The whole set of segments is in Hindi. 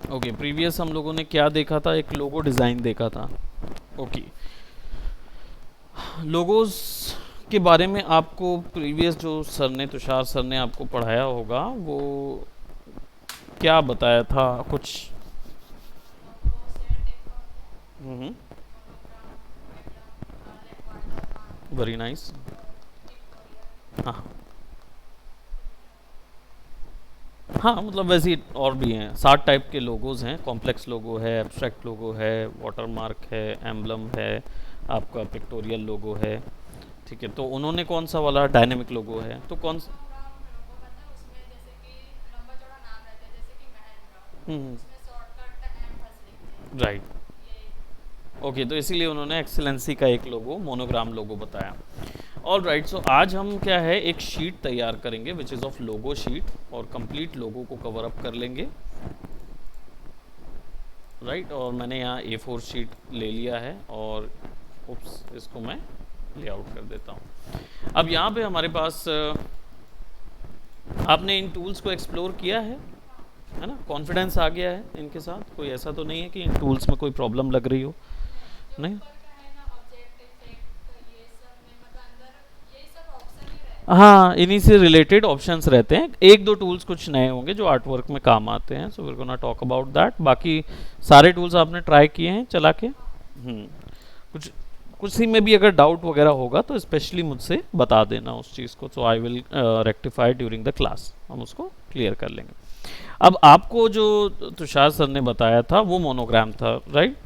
ओके, प्रीवियस हम लोगों ने क्या देखा था, एक लोगो डिज़ाइन देखा था। ओके, लोगोज के बारे में आपको प्रीवियस जो सर ने, तुषार सर ने आपको पढ़ाया होगा, वो क्या बताया था कुछ? हम्म, वेरी नाइस। हाँ हाँ, मतलब वैसे ही और भी हैं, 7 टाइप के लोगोज हैं। कॉम्प्लेक्स लोगो है, एब्स्ट्रैक्ट लोगो है, वाटरमार्क है, एम्बलम है, आपका पिक्टोरियल लोगो है। ठीक है, तो उन्होंने कौन सा वाला डायनेमिक लोगो है, तो कौन सा? हम्म, राइट। ओके, तो इसीलिए उन्होंने एक्सीलेंसी का एक लोगो, मोनोग्राम लोगो बताया। ऑल राइट, सो आज हम क्या है, एक शीट तैयार करेंगे which is of logo sheet, और कंप्लीट लोगो को कवर अप कर लेंगे। राइट, और मैंने यहाँ A4 शीट ले लिया है, और उप्स, इसको मैं लेआउट कर देता हूँ। अब यहाँ पे हमारे पास आपने इन टूल्स को एक्सप्लोर किया है ना? कॉन्फिडेंस आ गया है इनके साथ? कोई ऐसा तो नहीं है कि इन टूल्स में कोई प्रॉब्लम लग रही हो? नहीं। हाँ, इन्हीं से रिलेटेड ऑप्शंस रहते हैं, एक दो टूल्स कुछ नए होंगे जो आर्ट वर्क में काम आते हैं, so we are gonna talk about that. बाकी सारे टूल्स आपने ट्राई किए हैं चला के? कुछ कुछ सी में भी अगर डाउट वगैरह होगा तो स्पेशली मुझसे बता देना उस चीज़ को, so I will rectify during the class, हम उसको क्लियर कर लेंगे। अब आपको जो तुषार सर ने बताया था वो मोनोग्राम था, राइट?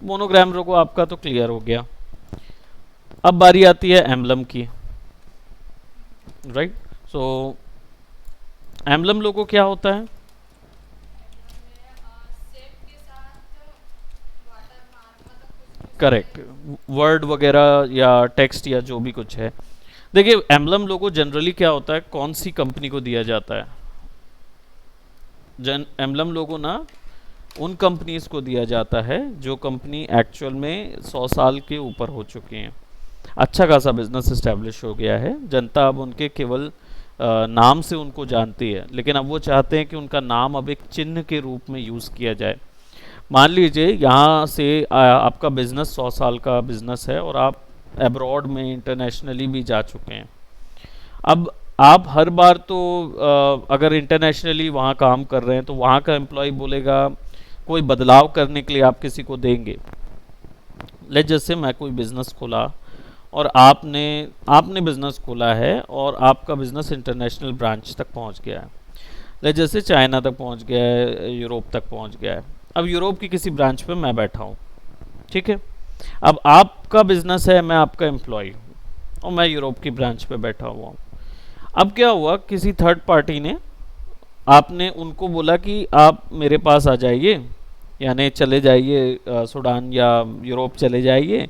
मोनोग्राम लोगो आपका तो क्लियर हो गया। अब बारी आती है एम्बलम की, राइट? सो एम्बलम लोगो क्या होता है? करेक्ट, वर्ड वगैरह या टेक्स्ट या जो भी कुछ है। देखिए, एम्बलम लोगो जनरली क्या होता है, कौन सी कंपनी को दिया जाता है? एम्बलम लोगो ना उन कंपनीज को दिया जाता है जो कंपनी एक्चुअल में 100 साल के ऊपर हो चुकी हैं, अच्छा खासा बिजनेस इस्टेब्लिश हो गया है, जनता अब उनके केवल नाम से उनको जानती है, लेकिन अब वो चाहते हैं कि उनका नाम अब एक चिन्ह के रूप में यूज़ किया जाए। मान लीजिए यहाँ से आपका बिजनेस 100 साल का बिजनेस है, और आप अब्रॉड में इंटरनेशनली भी जा चुके हैं। अब आप हर बार तो अगर इंटरनेशनली वहाँ काम कर रहे हैं तो वहाँ का एम्प्लॉय बोलेगा, कोई बदलाव करने के लिए आप किसी को देंगे। लेट जैसे मैं कोई बिज़नेस खोला, और आपने आपने बिज़नेस खोला है, और आपका बिज़नेस इंटरनेशनल ब्रांच तक पहुँच गया है। लेट जैसे चाइना तक पहुँच गया है, यूरोप तक पहुँच गया है। अब यूरोप की किसी ब्रांच पे मैं बैठा हूँ, ठीक है? अब आपका बिज़नेस है, मैं आपका एम्प्लॉय हूँ, और मैं यूरोप की ब्रांच पे बैठा हुआ हूँ। अब क्या हुआ, किसी थर्ड पार्टी ने, आपने उनको बोला कि आप मेरे पास आ जाइए, यानी चले जाइए सूडान या यूरोप चले जाइए।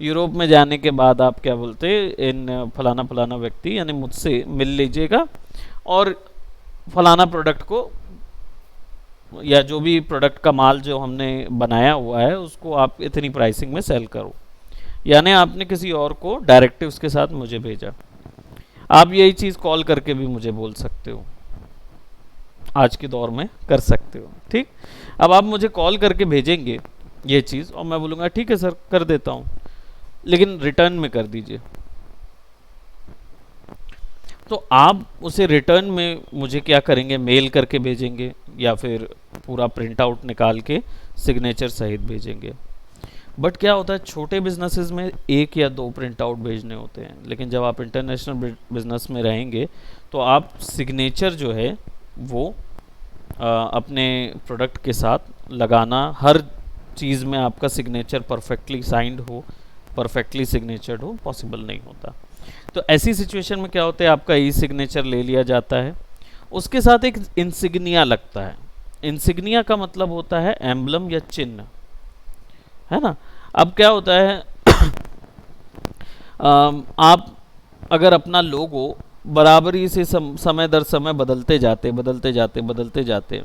यूरोप में जाने के बाद आप क्या बोलते, इन फलाना फलाना व्यक्ति यानी मुझसे मिल लीजिएगा, और फलाना प्रोडक्ट को, या जो भी प्रोडक्ट का माल जो हमने बनाया हुआ है उसको आप इतनी प्राइसिंग में सेल करो। यानी आपने किसी और को डायरेक्टिव्स के साथ मुझे भेजा। आप यही चीज़ कॉल करके भी मुझे बोल सकते हो, आज के दौर में कर सकते हो, ठीक? अब आप मुझे कॉल करके भेजेंगे ये चीज़, और मैं बोलूँगा ठीक है सर कर देता हूँ, लेकिन रिटर्न में कर दीजिए। तो आप उसे रिटर्न में मुझे क्या करेंगे, मेल करके भेजेंगे, या फिर पूरा प्रिंट आउट निकाल के सिग्नेचर सहित भेजेंगे। बट क्या होता है, छोटे बिजनेसेस में एक या दो प्रिंट आउट भेजने होते हैं, लेकिन जब आप इंटरनेशनल बिजनेस में रहेंगे तो आप सिग्नेचर जो है वो अपने प्रोडक्ट के साथ लगाना, हर चीज़ में आपका सिग्नेचर परफेक्टली साइंड हो, परफेक्टली सिग्नेचर्ड हो, पॉसिबल नहीं होता। तो ऐसी सिचुएशन में क्या होता है, आपका ई सिग्नेचर ले लिया जाता है, उसके साथ एक इंसिग्निया लगता है। इंसिग्निया का मतलब होता है एम्बलम या चिन्ह, है ना? अब क्या होता है आप अगर अपना लोगो बराबरी से समय दर समय बदलते जाते हैं,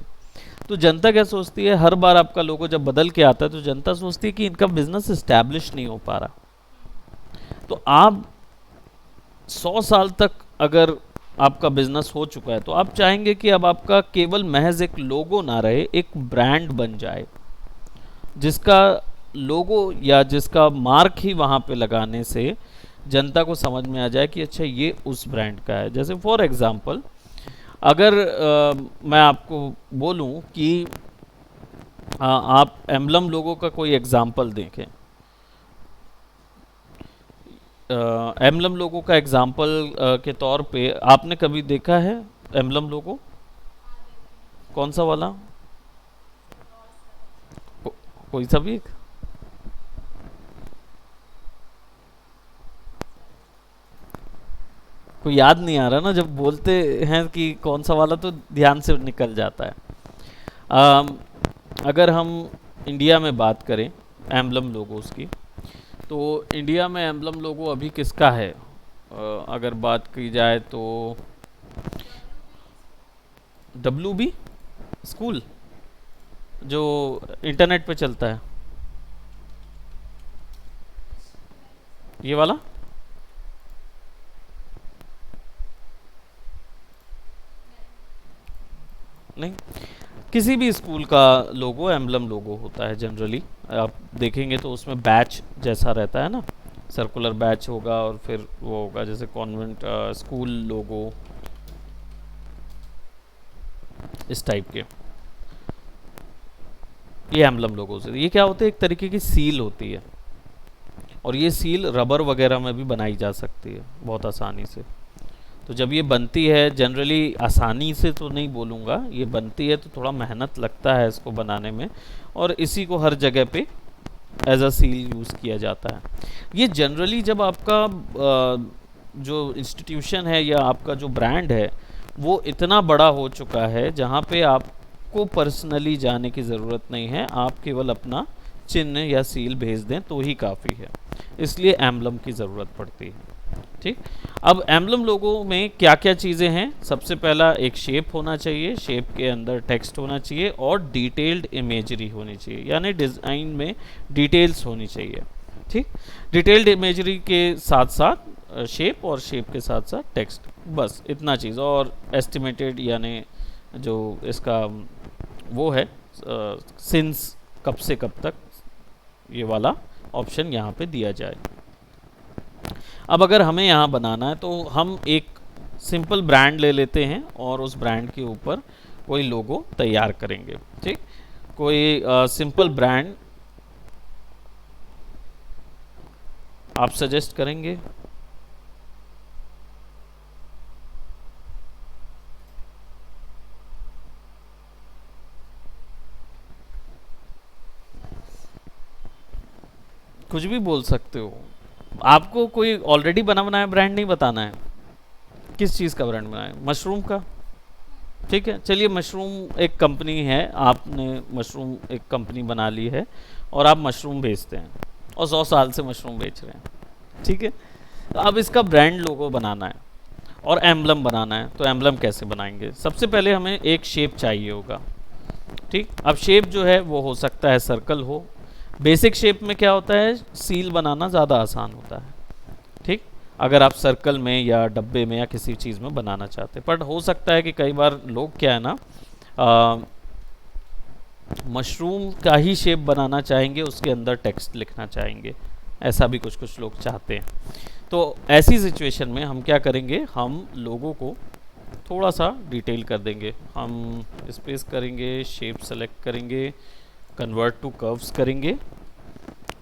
तो जनता क्या सोचती है, हर बार आपका लोगो जब बदल के आता है तो जनता सोचती है कि इनका बिजनेस इस्टेब्लिश नहीं हो पा रहा। तो आप 100 साल तक अगर आपका बिजनेस हो चुका है, तो आप चाहेंगे कि अब आपका केवल महज एक लोगो ना रहे, एक ब्रांड बन जाए, जिसका लोगो या जिसका मार्क ही वहाँ पे लगाने से जनता को समझ में आ जाए कि अच्छा ये उस ब्रांड का है। जैसे फॉर एग्जांपल, अगर मैं आपको बोलूं कि आप एम्बलम लोगो का कोई एग्जांपल देखें, एम्बलम लोगो का एग्जांपल के तौर पे आपने कभी देखा है एम्बलम लोगो? कौन सा वाला? को, कोई सा भी एक? कोई याद नहीं आ रहा ना, जब बोलते हैं कि कौन सा वाला तो ध्यान से निकल जाता है। अम, अगर हम इंडिया में बात करें एम्बलम लोगोस की, तो इंडिया में एम्बलम लोगो अभी किसका है? अगर बात की जाए तो WB स्कूल, जो इंटरनेट पे चलता है, ये वाला? नहीं, किसी भी स्कूल का लोगो एम्बलम लोगो होता है जनरली। आप देखेंगे तो उसमें बैच जैसा रहता है ना, सर्कुलर बैच होगा और फिर वो होगा जैसे कॉन्वेंट स्कूल लोगो, इस टाइप के। ये एम्बलम लोगो से ये क्या होते हैं, एक तरीके की सील होती है, और ये सील रबर वगैरह में भी बनाई जा सकती है बहुत आसानी से। तो जब ये बनती है, जनरली आसानी से तो नहीं बोलूँगा, ये बनती है तो थोड़ा मेहनत लगता है इसको बनाने में, और इसी को हर जगह पे एज अ सील यूज़ किया जाता है। ये जनरली जब आपका जो इंस्टीट्यूशन है या आपका जो ब्रांड है वो इतना बड़ा हो चुका है जहाँ पे आपको पर्सनली जाने की ज़रूरत नहीं है, आप केवल अपना चिन्ह या सील भेज दें तो ही काफ़ी है, इसलिए एम्बलम की ज़रूरत पड़ती है। ठीक, अब एम्बलम लोगो में क्या क्या चीज़ें हैं? सबसे पहला एक शेप होना चाहिए, शेप के अंदर टेक्स्ट होना चाहिए और डिटेल्ड इमेजरी होनी चाहिए, यानी डिज़ाइन में डिटेल्स होनी चाहिए। ठीक, डिटेल्ड इमेजरी के साथ साथ शेप और शेप के साथ साथ टेक्स्ट, बस इतना चीज़। और एस्टिमेटेड यानी जो इसका वो है सिंस कब से कब तक, ये वाला ऑप्शन यहाँ पे दिया जाए। अब अगर हमें यहाँ बनाना है तो हम एक सिंपल ब्रांड ले लेते हैं और उस ब्रांड के ऊपर कोई लोगो तैयार करेंगे। ठीक, कोई सिंपल ब्रांड आप सजेस्ट करेंगे? कुछ भी बोल सकते हो। आपको कोई ऑलरेडी बना बनाया ब्रांड नहीं बताना है? किस चीज़ का ब्रांड बनाया है? मशरूम का? ठीक है, चलिए मशरूम एक कंपनी है, आपने मशरूम एक कंपनी बना ली है और आप मशरूम बेचते हैं और 100 साल से मशरूम बेच रहे हैं। ठीक है, तो अब इसका ब्रांड लोगो बनाना है और एम्बलम बनाना है, तो एम्बलम कैसे बनाएंगे? सबसे पहले हमें एक शेप चाहिए होगा। ठीक, अब शेप जो है वो हो सकता है सर्कल हो। बेसिक शेप में क्या होता है, सील बनाना ज़्यादा आसान होता है। ठीक, अगर आप सर्कल में या डब्बे में या किसी चीज़ में बनाना चाहते हैं, बट हो सकता है कि कई बार लोग क्या है ना, मशरूम का ही शेप बनाना चाहेंगे, उसके अंदर टेक्स्ट लिखना चाहेंगे, ऐसा भी कुछ कुछ लोग चाहते हैं। तो ऐसी सिचुएशन में हम क्या करेंगे, हम लोगों को थोड़ा सा डिटेल कर देंगे। हम स्पेस करेंगे, शेप सेलेक्ट करेंगे, कन्वर्ट टू कर्व्स करेंगे।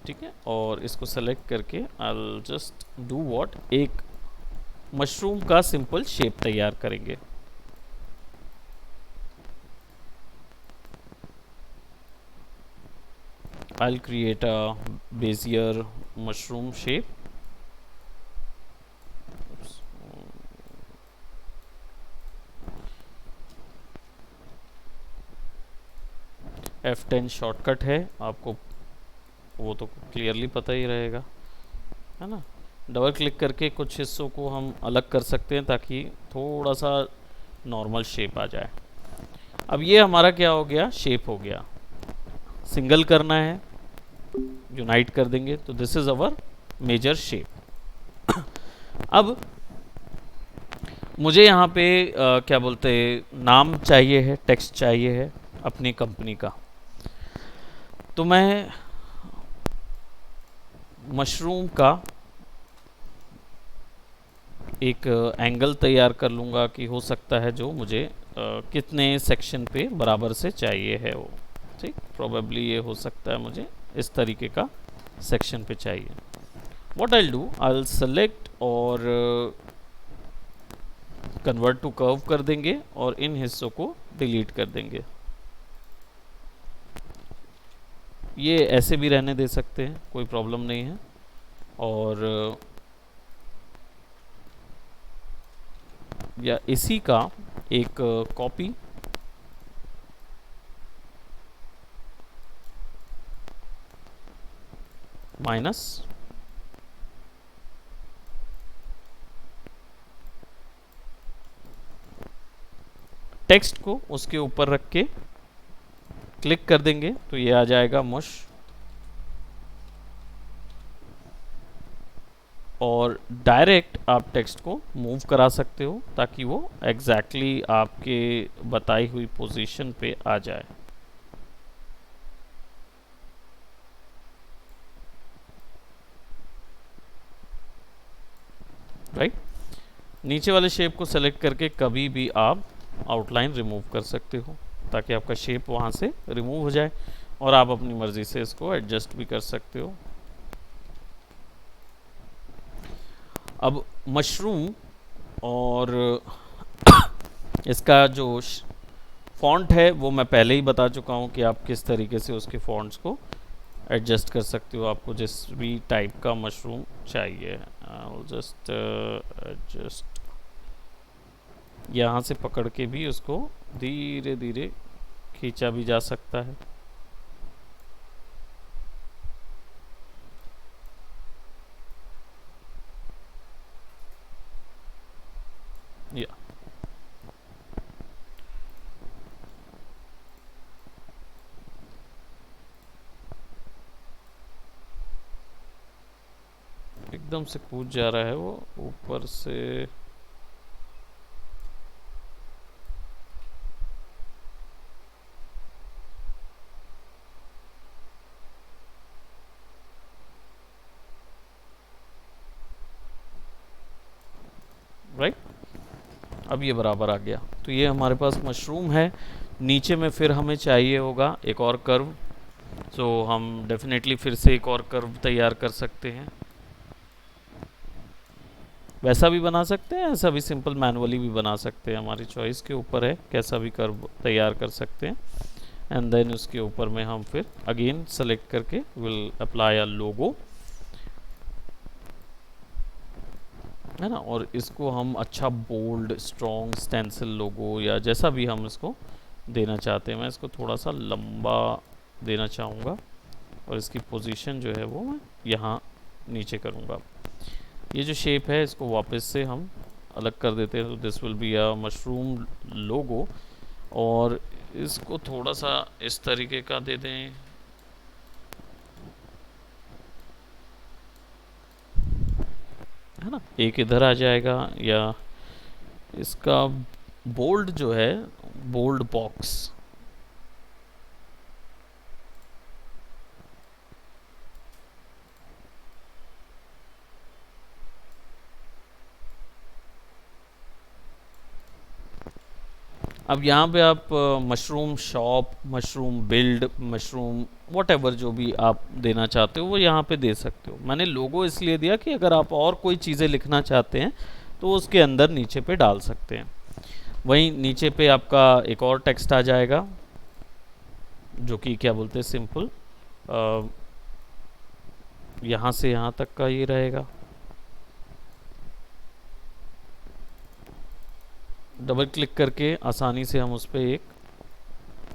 ठीक है, और इसको सेलेक्ट करके आई जस्ट डू व्हाट, एक मशरूम का सिंपल शेप तैयार करेंगे। I'll create a Bezier mushroom shape. Oops. F10 shortcut है, आपको वो तो क्लियरली पता ही रहेगा, है ना। डबल क्लिक करके कुछ हिस्सों को हम अलग कर सकते हैं ताकि थोड़ा सा नॉर्मल शेप आ जाए। अब ये हमारा क्या हो गया, शेप हो गया। सिंगल करना है, यूनाइट कर देंगे, तो this is our major shape. अब मुझे यहाँ पे क्या बोलते, नाम चाहिए है, टेक्स्ट चाहिए है अपनी कंपनी का। तो मैं मशरूम का एक एंगल तैयार कर लूँगा कि हो सकता है जो मुझे कितने सेक्शन पे बराबर से चाहिए है वो। ठीक, प्रोबेबली ये हो सकता है मुझे इस तरीके का सेक्शन पे चाहिए। What I will do, I will select और कन्वर्ट टू कर्व कर देंगे और इन हिस्सों को डिलीट कर देंगे। ये ऐसे भी रहने दे सकते हैं, कोई प्रॉब्लम नहीं है। और या इसी का एक कॉपी माइनस टेक्स्ट को उसके ऊपर रख के क्लिक कर देंगे तो ये आ जाएगा मुश। और डायरेक्ट आप टेक्स्ट को मूव करा सकते हो ताकि वो एग्जैक्टली आपके बताई हुई पोजीशन पे आ जाए। राइट, नीचे वाले शेप को सेलेक्ट करके कभी भी आप आउटलाइन रिमूव कर सकते हो ताकि आपका शेप वहाँ से रिमूव हो जाए और आप अपनी मर्ज़ी से इसको एडजस्ट भी कर सकते हो। अब मशरूम और इसका जो फॉन्ट है वो मैं पहले ही बता चुका हूँ कि आप किस तरीके से उसके फॉन्ट्स को एडजस्ट कर सकते हो, आपको जिस भी टाइप का मशरूम चाहिए। जस्ट एडजस्ट, यहाँ से पकड़ के भी उसको धीरे धीरे खींचा भी जा सकता है। या एकदम से कूद जा रहा है वो ऊपर से। राइट, अब ये बराबर आ गया। तो ये हमारे पास मशरूम है। नीचे में फिर हमें चाहिए होगा एक और कर्व, सो हम डेफिनेटली फिर से एक और कर्व तैयार कर सकते हैं। वैसा भी बना सकते हैं, ऐसा भी सिंपल मैनुअली भी बना सकते हैं, हमारी चॉइस के ऊपर है कैसा भी कर्व तैयार कर सकते हैं। एंड देन उसके ऊपर में हम फिर अगेन सेलेक्ट करके विल अप्लाई अ लोगो, है ना। और इसको हम अच्छा बोल्ड स्ट्रॉन्ग स्टेंसिल लोगो या जैसा भी हम इसको देना चाहते हैं, मैं इसको थोड़ा सा लंबा देना चाहूँगा और इसकी पोजीशन जो है वो मैं यहाँ नीचे करूँगा। ये जो शेप है इसको वापस से हम अलग कर देते हैं, तो this will be a mushroom logo. और इसको थोड़ा सा इस तरीके का दे दें, है ना, एक इधर आ जाएगा। या इसका बोल्ड जो है, बोल्ड बॉक्स, अब यहाँ पे आप mushroom shop, mushroom build, mushroom what जो भी आप देना चाहते हो वो यहाँ पे दे सकते हो। मैंने लोगो इसलिए दिया कि अगर आप और कोई चीज़ें लिखना चाहते हैं तो उसके अंदर नीचे पे डाल सकते हैं। वहीं नीचे पे आपका एक और टेक्स्ट आ जाएगा जो कि क्या बोलते हैं सिंपल, यहाँ से यहाँ तक का ये रहेगा। डबल क्लिक करके आसानी से हम उस पर एक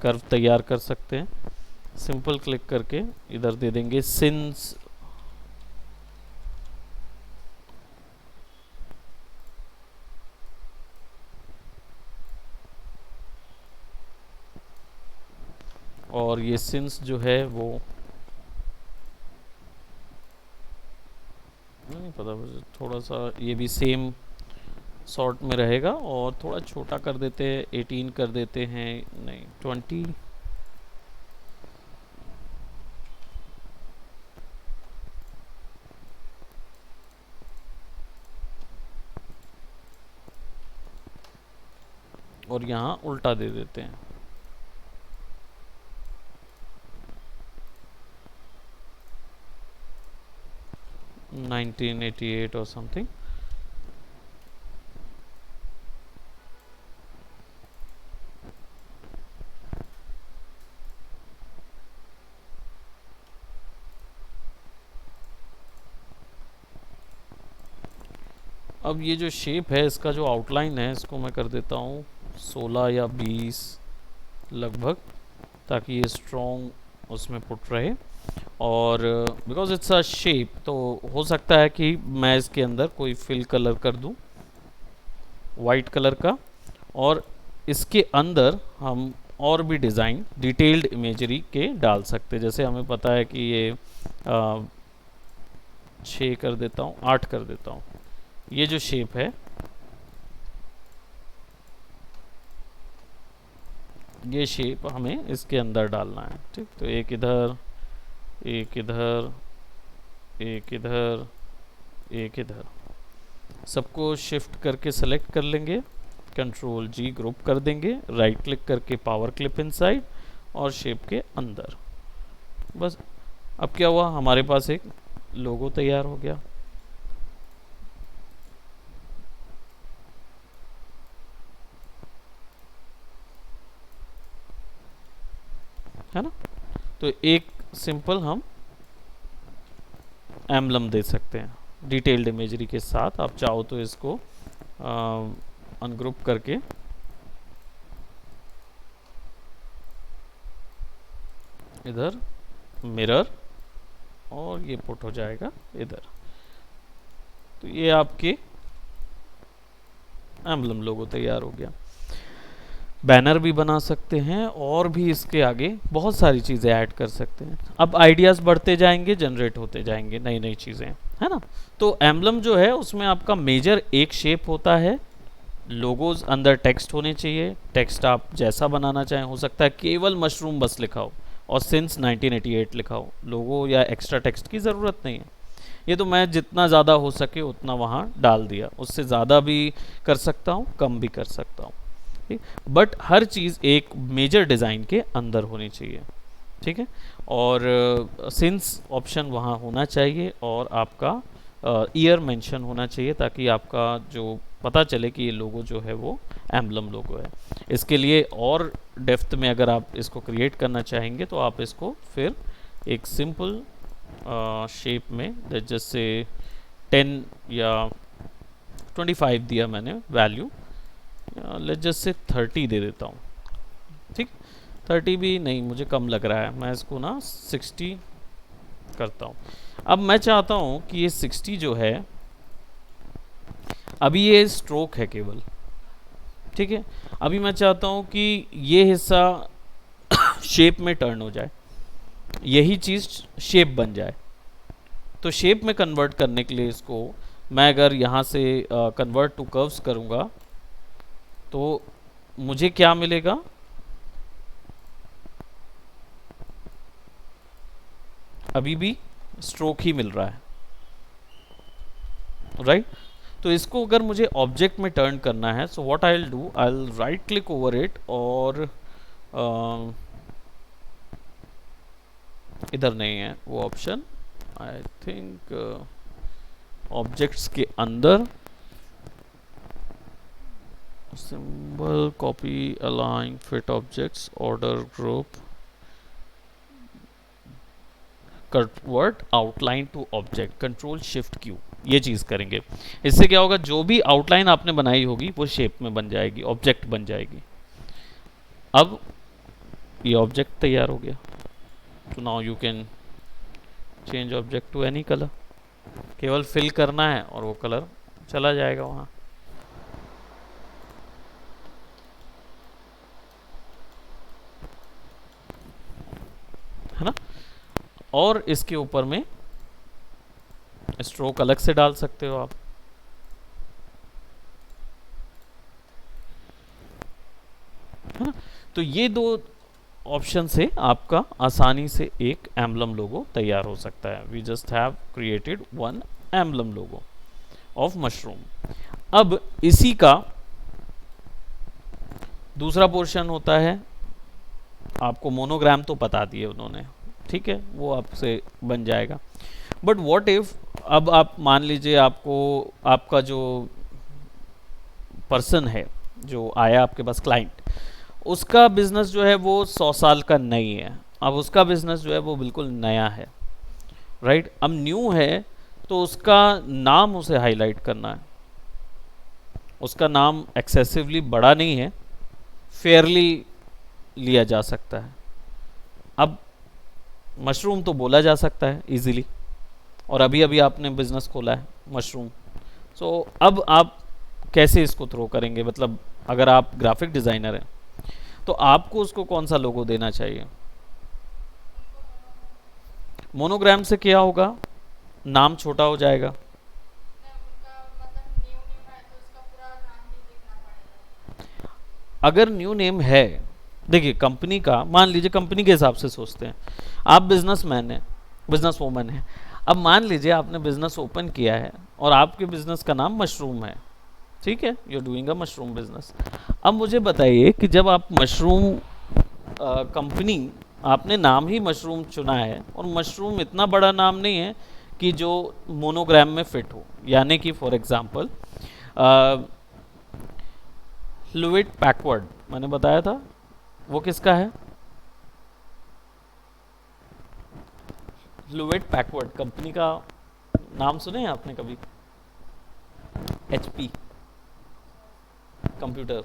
कर्व तैयार कर सकते हैं। सिंपल क्लिक करके इधर दे देंगे सिंस, और ये सिंस जो है वो नहीं पता, थोड़ा सा ये भी सेम शॉर्ट में रहेगा, और थोड़ा छोटा कर देते हैं, 18 कर देते हैं, नहीं 20, और यहाँ उल्टा दे देते हैं। $1988 और समथिंग। अब ये जो शेप है, इसका जो आउटलाइन है, इसको मैं कर देता हूँ 16 या 20 लगभग, ताकि ये स्ट्रॉन्ग उसमें पुट रहे। और बिकॉज इट्स अ शेप, तो हो सकता है कि मैं इसके अंदर कोई फिल कलर कर दूं वाइट कलर का, और इसके अंदर हम और भी डिज़ाइन डिटेल्ड इमेजरी के डाल सकते हैं। जैसे हमें पता है कि ये 6 कर देता हूँ, 8 कर देता हूँ। ये जो शेप है, ये शेप हमें इसके अंदर डालना है, ठीक। तो एक इधर, एक इधर, एक इधर, एक इधर, सबको शिफ्ट करके सेलेक्ट कर लेंगे, कंट्रोल जी ग्रुप कर देंगे, राइट क्लिक करके पावर क्लिप इनसाइड, और शेप के अंदर। बस अब क्या हुआ, हमारे पास एक लोगो तैयार हो गया। है ना। तो एक सिंपल हम एम्बलम दे सकते हैं डिटेल्ड इमेजरी के साथ। आप चाहो तो इसको अनग्रुप करके इधर मिरर, और ये पुट हो जाएगा इधर। तो ये आपके एम्बलम लोगो तैयार हो गया। बैनर भी बना सकते हैं, और भी इसके आगे बहुत सारी चीज़ें ऐड कर सकते हैं। अब आइडियाज़ बढ़ते जाएंगे, जनरेट होते जाएंगे नई नई चीज़ें, है ना। तो एम्बलम जो है, उसमें आपका मेजर एक शेप होता है, लोगोज अंदर टेक्स्ट होने चाहिए। टेक्स्ट आप जैसा बनाना चाहें, हो सकता है केवल मशरूम बस लिखा हो और सिंस 1988 लिखा हो, लोगो या एक्स्ट्रा टेक्स्ट की ज़रूरत नहीं है। ये तो मैं जितना ज़्यादा हो सके उतना वहाँ डाल दिया, उससे ज़्यादा भी कर सकता हूँ, कम भी कर सकता हूँ, बट हर चीज़ एक मेजर डिज़ाइन के अंदर होनी चाहिए, ठीक है। और सिंस ऑप्शन वहाँ होना चाहिए, और आपका ईयर मेंशन होना चाहिए, ताकि आपका जो पता चले कि ये लोगो जो है वो एम्बलम लोगो है। इसके लिए और डेप्थ में अगर आप इसको क्रिएट करना चाहेंगे, तो आप इसको फिर एक सिंपल शेप में, जैसे 10 या 25 दिया मैंने वैल्यू, लेट्स जस्ट से 30 दे देता हूँ, ठीक। 30 भी नहीं, मुझे कम लग रहा है, मैं इसको ना 60 करता हूँ। अब मैं चाहता हूँ कि ये 60 जो है, अभी ये स्ट्रोक है केवल, ठीक है। अभी मैं चाहता हूँ कि ये हिस्सा शेप में टर्न हो जाए, यही चीज़ शेप बन जाए। तो शेप में कन्वर्ट करने के लिए इसको मैं अगर यहाँ से कन्वर्ट टू कर्व्स करूँगा, तो मुझे क्या मिलेगा, अभी भी स्ट्रोक ही मिल रहा है, राइट। तो इसको अगर मुझे ऑब्जेक्ट में टर्न करना है, सो what I will do, I will write click over it, और इधर नहीं है वो ऑप्शन, आई थिंक ऑब्जेक्ट्स के अंदर symbol, copy, align, fit objects, order group, convert outline to object, control shift Q, ये चीज़ करेंगे। इससे क्या होगा, जो भी आउटलाइन आपने बनाई होगी वो शेप में बन जाएगी, ऑब्जेक्ट बन जाएगी। अब ये ऑब्जेक्ट तैयार हो गया। तो now you can change object to any colour, केवल फिल करना है और वो कलर चला जाएगा वहाँ, है ना। और इसके ऊपर में स्ट्रोक अलग से डाल सकते हो आप, तो ये दो ऑप्शन से आपका आसानी से एक एम्बलम लोगो तैयार हो सकता है. We just have created one emblem logo of mushroom. अब इसी का दूसरा पोर्शन होता है, आपको मोनोग्राम तो बता दिए उन्होंने, ठीक है, वो आपसे बन जाएगा. बट व्हाट इफ अब आप मान लीजिए आपको आपका जो पर्सन है जो आया आपके पास क्लाइंट, उसका बिजनेस जो है वो 100 साल का नहीं है. अब उसका बिजनेस जो है वो बिल्कुल नया है, राइट. अब न्यू है तो उसका नाम उसे हाईलाइट करना है. उसका नाम एक्सेसिवली बड़ा नहीं है, फेयरली लिया जा सकता है. अब मशरूम तो बोला जा सकता है इजीली, और अभी अभी आपने बिजनेस खोला है मशरूम. सो अब आप कैसे इसको थ्रो करेंगे, मतलब अगर आप ग्राफिक डिज़ाइनर हैं तो आपको उसको कौन सा लोगो देना चाहिए. मोनोग्राम से क्या होगा, नाम छोटा हो जाएगा. अगर न्यू नेम है, देखिए कंपनी का, मान लीजिए कंपनी के हिसाब से सोचते हैं, आप बिजनेसमैन हैं, बिजनेस वूमन है. अब मान लीजिए आपने बिजनेस ओपन किया है और आपके बिजनेस का नाम मशरूम है, ठीक है, you are doing a mushroom business. अब मुझे बताइए कि जब आप मशरूम कंपनी, आपने नाम ही मशरूम चुना है और मशरूम इतना बड़ा नाम नहीं है कि जो मोनोग्राम में फिट हो, यानी कि फॉर एग्जांपल ह्यूलेट पैकवर्ड मैंने बताया था, वो किसका है, ह्यूलेट पैकवर्ड कंपनी का नाम सुने हैं आपने कभी, HP कंप्यूटर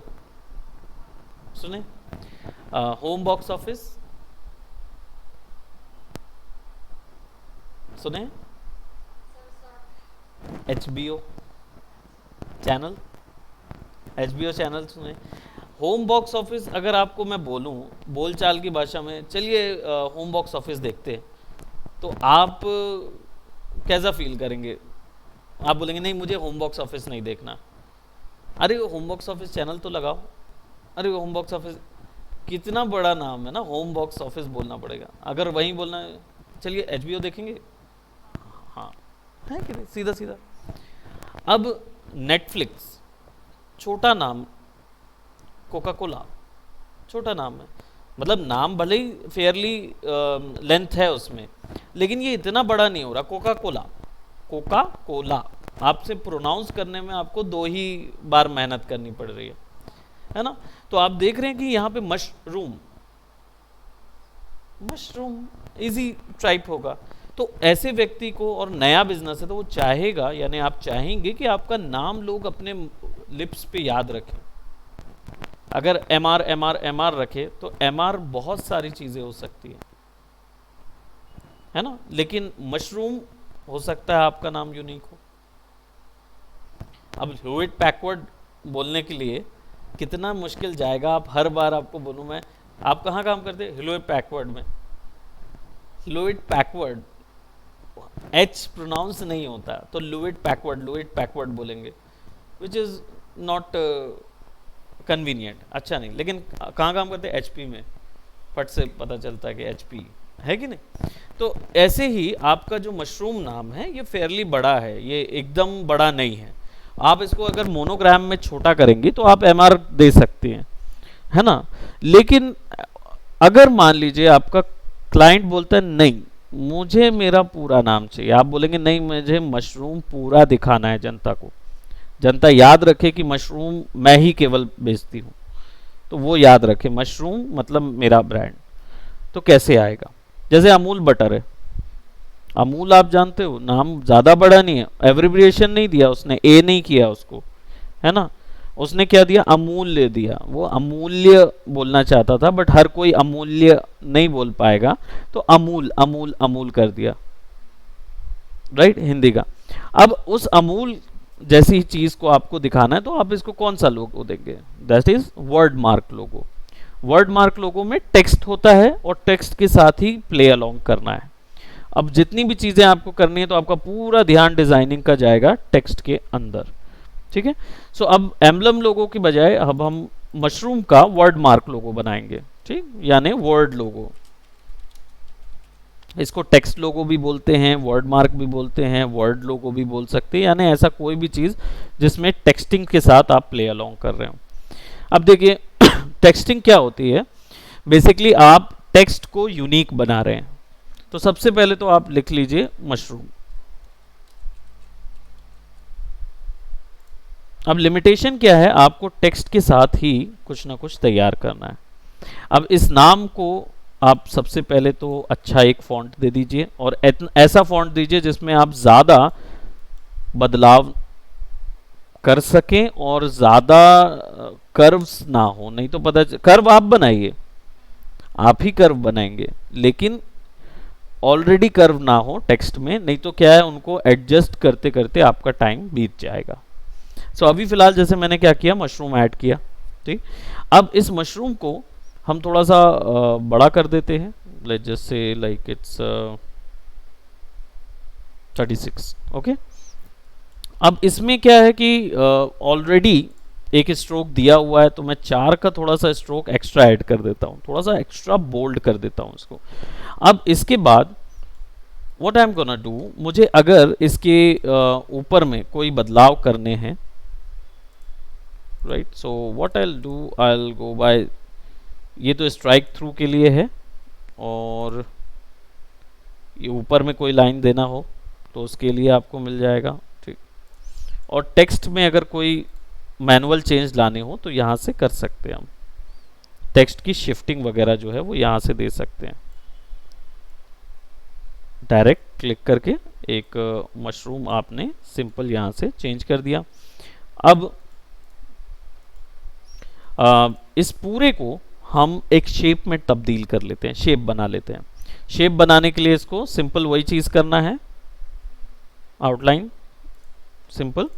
सुने, होम बॉक्स ऑफिस सुने, HBO चैनल, HBO चैनल सुने. होम बॉक्स ऑफिस अगर आपको मैं बोलूं बोलचाल की भाषा में, चलिए होम बॉक्स ऑफिस देखते हैं, तो आप कैसा फील करेंगे. आप बोलेंगे नहीं मुझे होम बॉक्स ऑफिस नहीं देखना. अरे वो होम बॉक्स ऑफिस चैनल तो लगाओ. अरे वो होम बॉक्स ऑफिस कितना बड़ा नाम है ना, होम बॉक्स ऑफिस बोलना पड़ेगा. अगर वहीं बोलना है चलिए HBO देखेंगे, हाँ है कि नहीं, सीधा सीधा. अब नेटफ्लिक्स छोटा नाम, कोका कोला छोटा नाम है, मतलब नाम भले ही फेयरली लेंथ है उसमें, लेकिन ये इतना बड़ा नहीं हो रहा. कोका कोला, कोका कोला आपसे प्रोनाउंस करने में आपको 2 ही बार मेहनत करनी पड़ रही है ना. तो आप देख रहे हैं कि यहाँ पे मशरूम, मशरूम इजी टाइप होगा. तो ऐसे व्यक्ति को, और नया बिजनेस है तो वो चाहेगा, यानी आप चाहेंगे कि आपका नाम लोग अपने लिप्स पे याद रखें. अगर MR रखे तो MR बहुत सारी चीजें हो सकती है ना, लेकिन मशरूम हो सकता है आपका नाम यूनिक हो. अब ह्यूलेट पैकवर्ड बोलने के लिए कितना मुश्किल जाएगा. आप हर बार आपको बोलूं मैं, आप कहाँ काम करते हैं, ह्यूलेट पैकवर्ड में. ह्यूलेट पैकवर्ड H प्रोनाउंस नहीं होता, तो ह्यूलेट पैकवर्ड बोलेंगे, विच इज़ नॉट कन्वीनियंट, अच्छा नहीं. लेकिन कहाँ काम करते हैं, HP में, फट से पता चलता है कि HP है कि नहीं. तो ऐसे ही आपका जो मशरूम नाम है ये फेयरली बड़ा है, ये एकदम बड़ा नहीं है. आप इसको अगर मोनोग्राम में छोटा करेंगे तो आप MR दे सकते हैं, है ना. लेकिन अगर मान लीजिए आपका क्लाइंट बोलता है नहीं मुझे मेरा पूरा नाम चाहिए, आप बोलेंगे नहीं मुझे मशरूम पूरा दिखाना है जनता को, जनता याद रखे कि मशरूम मैं ही केवल बेचती हूँ, तो वो याद रखे मशरूम मतलब मेरा ब्रांड. तो कैसे आएगा, जैसे अमूल बटर है, अमूल आप जानते हो नाम ज़्यादा बड़ा नहीं है, एब्रिविएशन नहीं दिया उसने, ए नहीं किया उसको, है ना, उसने क्या दिया, अमूल्य दिया. वो अमूल्य बोलना चाहता था बट हर कोई अमूल्य नहीं बोल पाएगा, तो अमूल अमूल अमूल कर दिया, राइट, हिंदी का. अब उस अमूल जैसी चीज को आपको दिखाना है तो आप इसको कौन सा लोगो देंगे, that is word mark logo. Word mark logo में टेक्स्ट होता है और टेक्स्ट के साथ ही प्ले अलोंग करना है. अब जितनी भी चीजें आपको करनी है तो आपका पूरा ध्यान डिजाइनिंग का जाएगा टेक्स्ट के अंदर, ठीक है. सो अब एम्बलम लोगो की बजाय अब हम मशरूम का वर्ड मार्क लोगो बनाएंगे, ठीक, यानी वर्ड लोगो। इसको टेक्स्ट लोगो भी बोलते हैं, वर्ड मार्क भी बोलते हैं, वर्ड लोगो भी बोल सकते हैं, यानी ऐसा कोई भी चीज़ जिसमें टेक्सटिंग के साथ आप प्ले अलोंग कर रहे हो। अब देखिए टेक्सटिंग क्या होती है। बेसिकली आप टेक्स्ट को यूनिक बना रहे हैं। तो सबसे पहले तो आप लिख लीजिए मशरूम। अब लिमिटेशन क्या है, आपको टेक्स्ट के साथ ही कुछ ना कुछ तैयार करना है। अब इस नाम को आप सबसे पहले तो अच्छा एक फॉन्ट दे दीजिए, और ऐसा फॉन्ट दीजिए जिसमें आप ज़्यादा बदलाव कर सकें और ज़्यादा कर्व्स ना हो। नहीं तो पता कर्व आप बनाइए, आप ही कर्व बनाएंगे, लेकिन ऑलरेडी कर्व ना हो टेक्स्ट में, नहीं तो क्या है, उनको एडजस्ट करते करते आपका टाइम बीत जाएगा। सो अभी फिलहाल जैसे मैंने क्या किया, मशरूम ऐड किया, ठीक। अब इस मशरूम को हम थोड़ा सा बड़ा कर देते हैं, let's just say like it's 36, okay. अब इसमें क्या है कि ऑलरेडी एक स्ट्रोक दिया हुआ है, तो मैं 4 का थोड़ा सा स्ट्रोक एक्स्ट्रा ऐड कर देता हूँ, थोड़ा सा एक्स्ट्रा बोल्ड कर देता हूँ इसको। अब इसके बाद what I am gonna do, मुझे अगर इसके ऊपर में कोई बदलाव करने हैं, right, so what I will do, I will go by, ये तो स्ट्राइक थ्रू के लिए है, और ये ऊपर में कोई लाइन देना हो तो उसके लिए आपको मिल जाएगा, ठीक। और टेक्स्ट में अगर कोई मैनुअल चेंज लाने हो तो यहाँ से कर सकते हैं हम, टेक्स्ट की शिफ्टिंग वगैरह जो है वो यहाँ से दे सकते हैं, डायरेक्ट क्लिक करके एक मशरूम आपने सिंपल यहाँ से चेंज कर दिया। अब इस पूरे को हम एक शेप में तब्दील कर लेते हैं, शेप बना लेते हैं। शेप बनाने के लिए इसको सिंपल वही चीज़ करना है, आउटलाइन सिंपल,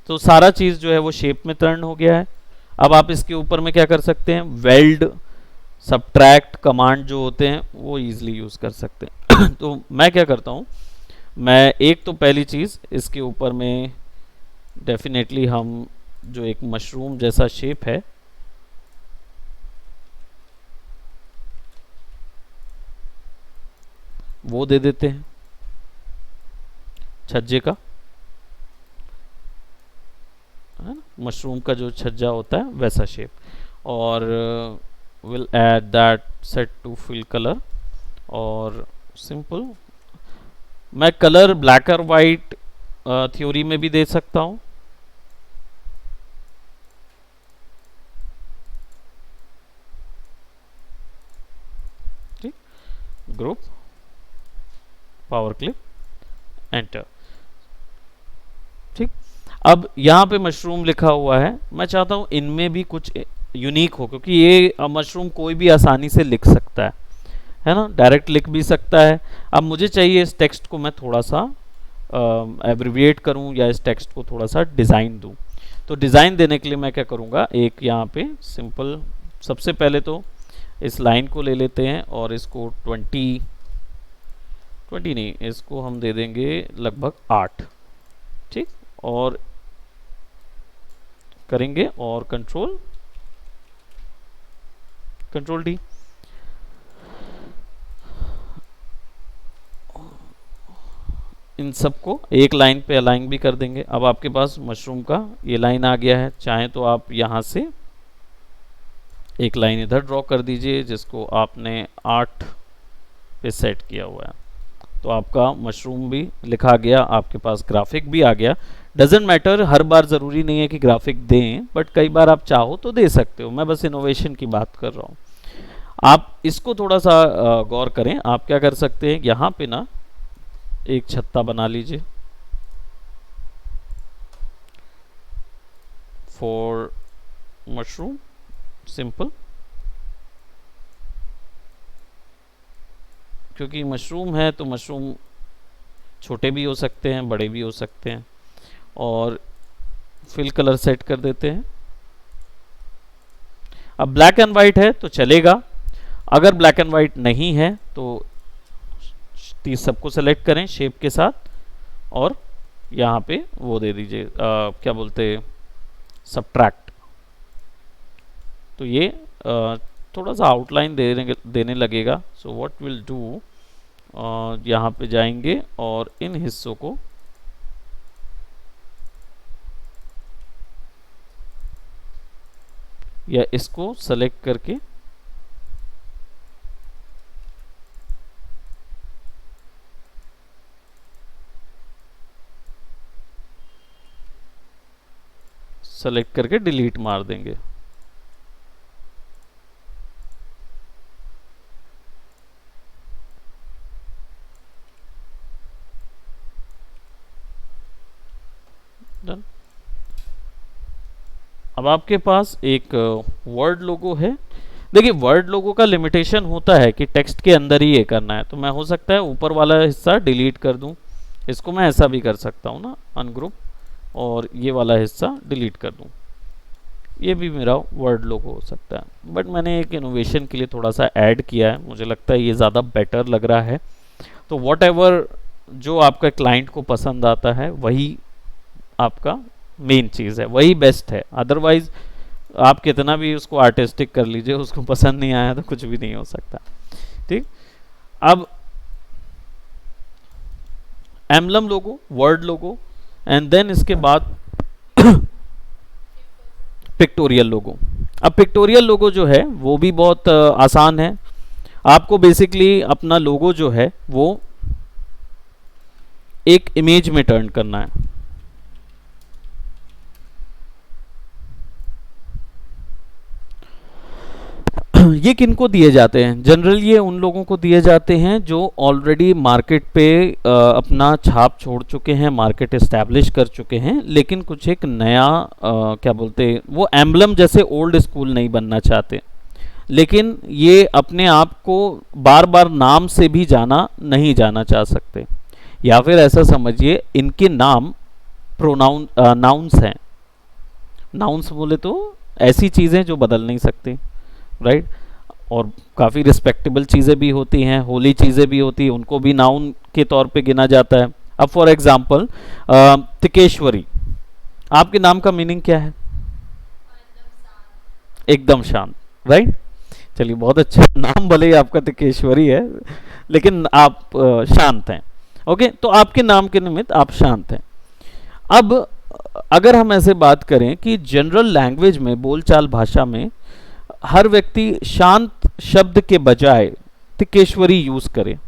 तो सारा चीज़ जो है वो शेप में टर्न हो गया है। अब आप इसके ऊपर में क्या कर सकते हैं, वेल्ड, सबट्रैक्ट कमांड जो होते हैं वो इजीली यूज़ कर सकते हैं। तो मैं क्या करता हूँ, मैं एक तो पहली चीज़ इसके ऊपर में डेफिनेटली हम जो एक मशरूम जैसा शेप है वो दे देते हैं, छज्जे का, है ना, मशरूम का जो छज्जा होता है वैसा शेप, और will add that set to fill colour, और सिंपल मैं कलर ब्लैक और वाइट थ्योरी में भी दे सकता हूँ, ठीक, ग्रुप, पावर क्लिक, एंटर, ठीक। अब यहाँ पे मशरूम लिखा हुआ है, मैं चाहता हूँ इनमें भी कुछ यूनिक हो, क्योंकि ये मशरूम कोई भी आसानी से लिख सकता है ना, डायरेक्ट लिख भी सकता है। अब मुझे चाहिए इस टेक्स्ट को मैं थोड़ा सा एब्रिविएट करूँ, या इस टेक्स्ट को थोड़ा सा डिज़ाइन दूँ। तो डिज़ाइन देने के लिए मैं क्या करूँगा, एक यहाँ पे सिंपल, सबसे पहले तो इस लाइन को ले लेते हैं और इसको 20 नहीं, इसको हम दे देंगे लगभग 8, ठीक, और करेंगे और कंट्रोल डी, इन सबको एक लाइन पे अलाइन भी कर देंगे। अब आपके पास मशरूम का ये लाइन आ गया है, चाहे तो आप यहाँ से एक लाइन इधर ड्रॉ कर दीजिए जिसको आपने 8 पे सेट किया हुआ है, तो आपका मशरूम भी लिखा गया, आपके पास ग्राफिक भी आ गया। डजेंट मैटर, हर बार ज़रूरी नहीं है कि ग्राफिक दें, बट कई बार आप चाहो तो दे सकते हो, मैं बस इनोवेशन की बात कर रहा हूँ। आप इसको थोड़ा सा गौर करें, आप क्या कर सकते हैं, यहाँ पे ना एक छत्ता बना लीजिए फॉर मशरूम, सिंपल, क्योंकि मशरूम है तो मशरूम छोटे भी हो सकते हैं, बड़े भी हो सकते हैं, और फिल कलर सेट कर देते हैं। अब ब्लैक एंड वाइट है तो चलेगा, अगर ब्लैक एंड वाइट नहीं है तो सबको सेलेक्ट करें शेप के साथ, और यहाँ पे वो दे दीजिए क्या बोलते, सबट्रैक्ट, तो ये थोड़ा सा आउटलाइन देने लगेगा। सो व्हाट विल डू, यहाँ पे जाएंगे और इन हिस्सों को या इसको सेलेक्ट करके डिलीट मार देंगे। डन। अब आपके पास एक वर्ड लोगो है। देखिए वर्ड लोगो का लिमिटेशन होता है कि टेक्स्ट के अंदर ही ये करना है, तो मैं हो सकता है ऊपर वाला हिस्सा डिलीट कर दूं। इसको मैं ऐसा भी कर सकता हूं ना, अनग्रुप, और ये वाला हिस्सा डिलीट कर दूं। ये भी मेरा वर्ड लोगो हो सकता है, बट मैंने एक इनोवेशन के लिए थोड़ा सा ऐड किया है, मुझे लगता है ये ज़्यादा बेटर लग रहा है। तो वॉट एवर जो आपका क्लाइंट को पसंद आता है वही आपका मेन चीज़ है, वही बेस्ट है। अदरवाइज आप कितना भी उसको आर्टिस्टिक कर लीजिए, उसको पसंद नहीं आया तो कुछ भी नहीं हो सकता। ठीक, अब emblem logo, word logo, and then इसके बाद पिक्टोरियल लोगो। अब पिक्टोरियल लोगो जो है वो भी बहुत आसान है। आपको बेसिकली अपना लोगो जो है वो एक इमेज में टर्न करना है। ये किनको दिए जाते हैं? जनरल ये उन लोगों को दिए जाते हैं जो ऑलरेडी मार्केट पे अपना छाप छोड़ चुके हैं, मार्केट एस्टैब्लिश कर चुके हैं, लेकिन कुछ एक नया क्या बोलते, वो एम्बलम जैसे ओल्ड स्कूल नहीं बनना चाहते, लेकिन ये अपने आप को बार बार नाम से भी नहीं जाना चाह सकते। या फिर ऐसा समझिए इनके नाम नाउन्स हैं। नाउन्स बोले तो ऐसी चीज़ें जो बदल नहीं सकती, राइट, और काफ़ी रिस्पेक्टेबल चीज़ें भी होती हैं, होली चीज़ें भी होती हैं, उनको भी नाउन के तौर पे गिना जाता है। अब फॉर एग्जांपल तिकेश्वरी, आपके नाम का मीनिंग क्या है? एकदम शांत, राइट। चलिए बहुत अच्छा नाम, भले ही आपका तिकेश्वरी है लेकिन आप शांत हैं। ओके, तो आपके नाम के निमित्त आप शांत हैं। अब अगर हम ऐसे बात करें कि जनरल लैंग्वेज में, बोलचाल भाषा में, हर व्यक्ति शांत शब्द के बजाय तिकेश्वरी यूज करे,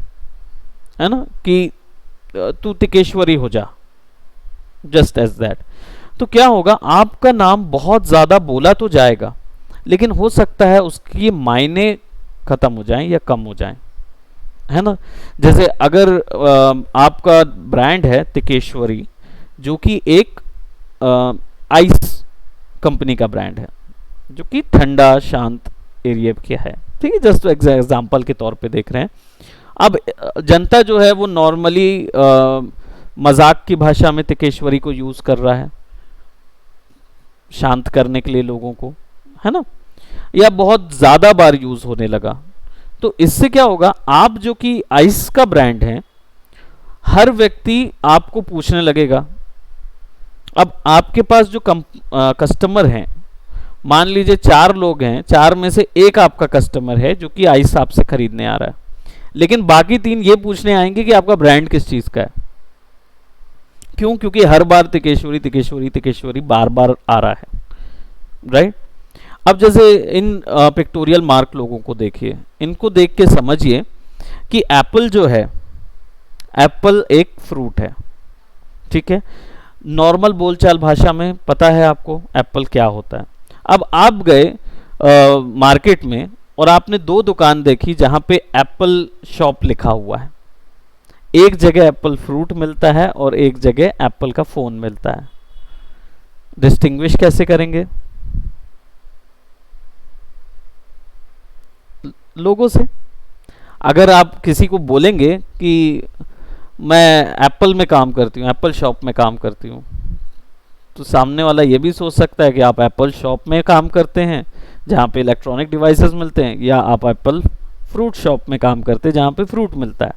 है ना, कि तू तिकेश्वरी हो जा, जस्ट एज दैट, तो क्या होगा, आपका नाम बहुत ज्यादा बोला तो जाएगा, लेकिन हो सकता है उसकी मायने खत्म हो जाएं या कम हो जाएं, है ना। जैसे अगर आपका ब्रांड है तिकेश्वरी, जो कि एक आइस कंपनी का ब्रांड है, जो कि ठंडा शांत एरिया के है, ठीक है, जस्ट एग्जांपल के तौर पे देख रहे हैं। अब जनता जो है वो नॉर्मली मजाक की भाषा में तिकेश्वरी को यूज कर रहा है शांत करने के लिए लोगों को, है ना, या बहुत ज्यादा बार यूज होने लगा। तो इससे क्या होगा, आप जो कि आइस का ब्रांड है, हर व्यक्ति आपको पूछने लगेगा। अब आपके पास जो कस्टमर हैं, मान लीजिए 4 लोग हैं, 4 में से एक आपका कस्टमर है जो कि आइस आपसे खरीदने आ रहा है, लेकिन बाकी 3 ये पूछने आएंगे कि आपका ब्रांड किस चीज का है। क्यों? क्योंकि हर बार तिकेश्वरी तिकेश्वरी तिकेश्वरी बार बार आ रहा है, राइट। अब जैसे इन पिक्टोरियल मार्क लोगों को देखिए, इनको देख के समझिए कि एप्पल जो है, एप्पल एक फ्रूट है, ठीक है। नॉर्मल बोलचाल भाषा में पता है आपको एप्पल क्या होता है। अब आप गए मार्केट में और आपने 2 दुकान देखी जहां पे एप्पल शॉप लिखा हुआ है, एक जगह एप्पल फ्रूट मिलता है और एक जगह एप्पल का फोन मिलता है। डिस्टिंग्विश कैसे करेंगे? लोगों से। अगर आप किसी को बोलेंगे कि मैं एप्पल में काम करती हूँ, एप्पल शॉप में काम करती हूँ, तो सामने वाला ये भी सोच सकता है कि आप एप्पल शॉप में काम करते हैं जहाँ पे इलेक्ट्रॉनिक डिवाइसेस मिलते हैं, या आप एप्पल फ्रूट शॉप में काम करते हैं जहाँ पे फ्रूट मिलता है।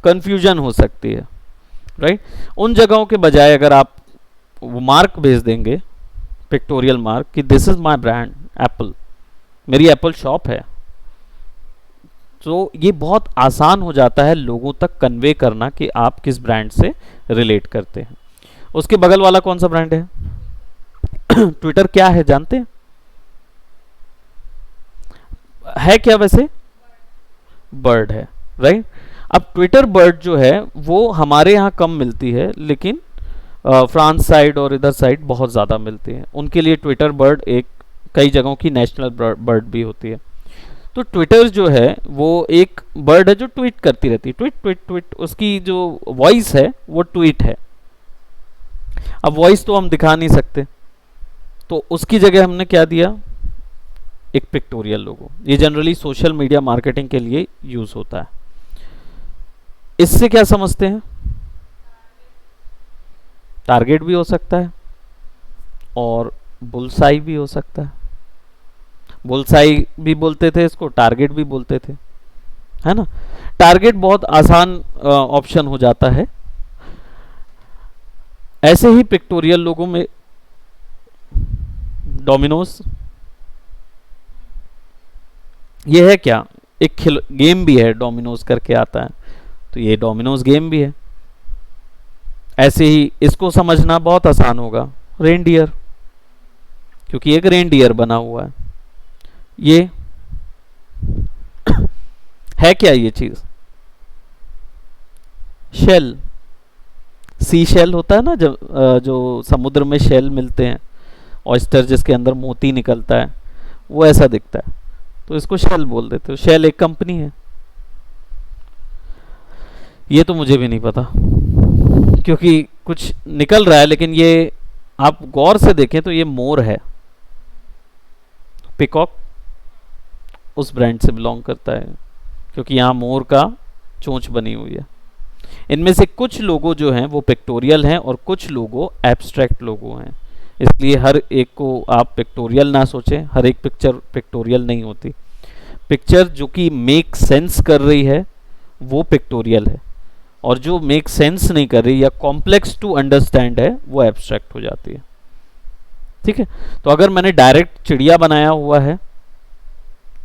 कंफ्यूजन हो सकती है, राइट। उन जगहों के बजाय अगर आप वो मार्क भेज देंगे, पिक्टोरियल मार्क, कि this is my brand Apple, मेरी एप्पल शॉप है। तो ये बहुत आसान हो जाता है लोगों तक कन्वे करना कि आप किस ब्रांड से रिलेट करते हैं। उसके बगल वाला कौन सा ब्रांड है? ट्विटर क्या है जानते हैं? है क्या वैसे? बर्ड है, राइट। अब ट्विटर बर्ड जो है वो हमारे यहाँ कम मिलती है, लेकिन फ्रांस साइड और इधर साइड बहुत ज़्यादा मिलती है। उनके लिए ट्विटर बर्ड एक कई जगहों की नेशनल बर्ड भी होती है। तो ट्विटर जो है वो एक बर्ड है जो ट्वीट करती रहती है, ट्वीट ट्वीट ट्वीट। उसकी जो वॉइस है वो ट्वीट है। अब वॉइस तो हम दिखा नहीं सकते, तो उसकी जगह हमने क्या दिया? एक पिक्टोरियल लोगो। ये जनरली सोशल मीडिया मार्केटिंग के लिए यूज होता है। इससे क्या समझते हैं? टारगेट भी हो सकता है और बुलसाई भी हो सकता है। बुलसाई भी बोलते थे इसको, टारगेट भी बोलते थे, है ना। टारगेट बहुत आसान ऑप्शन हो जाता है। ऐसे ही पिक्टोरियल लोगों में डोमिनोज, ये है क्या? एक गेम भी है, डोमिनोज करके आता है, तो ये डोमिनोज गेम भी है। ऐसे ही इसको समझना बहुत आसान होगा, रेनडियर, क्योंकि एक रेनडियर बना हुआ है। ये है क्या ये चीज? शेल, सी शेल होता है ना, जो समुद्र में शेल मिलते हैं, ऑयस्टर जिसके अंदर मोती निकलता है, वो ऐसा दिखता है, तो इसको शेल बोल देते हो। शेल एक कंपनी है। ये तो मुझे भी नहीं पता, क्योंकि कुछ निकल रहा है, लेकिन ये आप गौर से देखें तो ये मोर है। पिकॉक उस ब्रांड से बिलोंग करता है, क्योंकि यहाँ मोर का चोंच बनी हुई है। इनमें से कुछ लोगो जो हैं वो पिक्टोरियल हैं और कुछ लोगो एब्स्ट्रैक्ट लोगो हैं। इसलिए हर एक को आप पिक्टोरियल ना सोचें, हर एक पिक्चर पिक्टोरियल नहीं होती। पिक्चर जो कि मेक सेंस कर रही है वो पिक्टोरियल है, और जो मेक सेंस नहीं कर रही या कॉम्प्लेक्स टू अंडरस्टैंड है वो एब्स्ट्रैक्ट हो जाती है। ठीक है, तो अगर मैंने डायरेक्ट चिड़िया बनाया हुआ है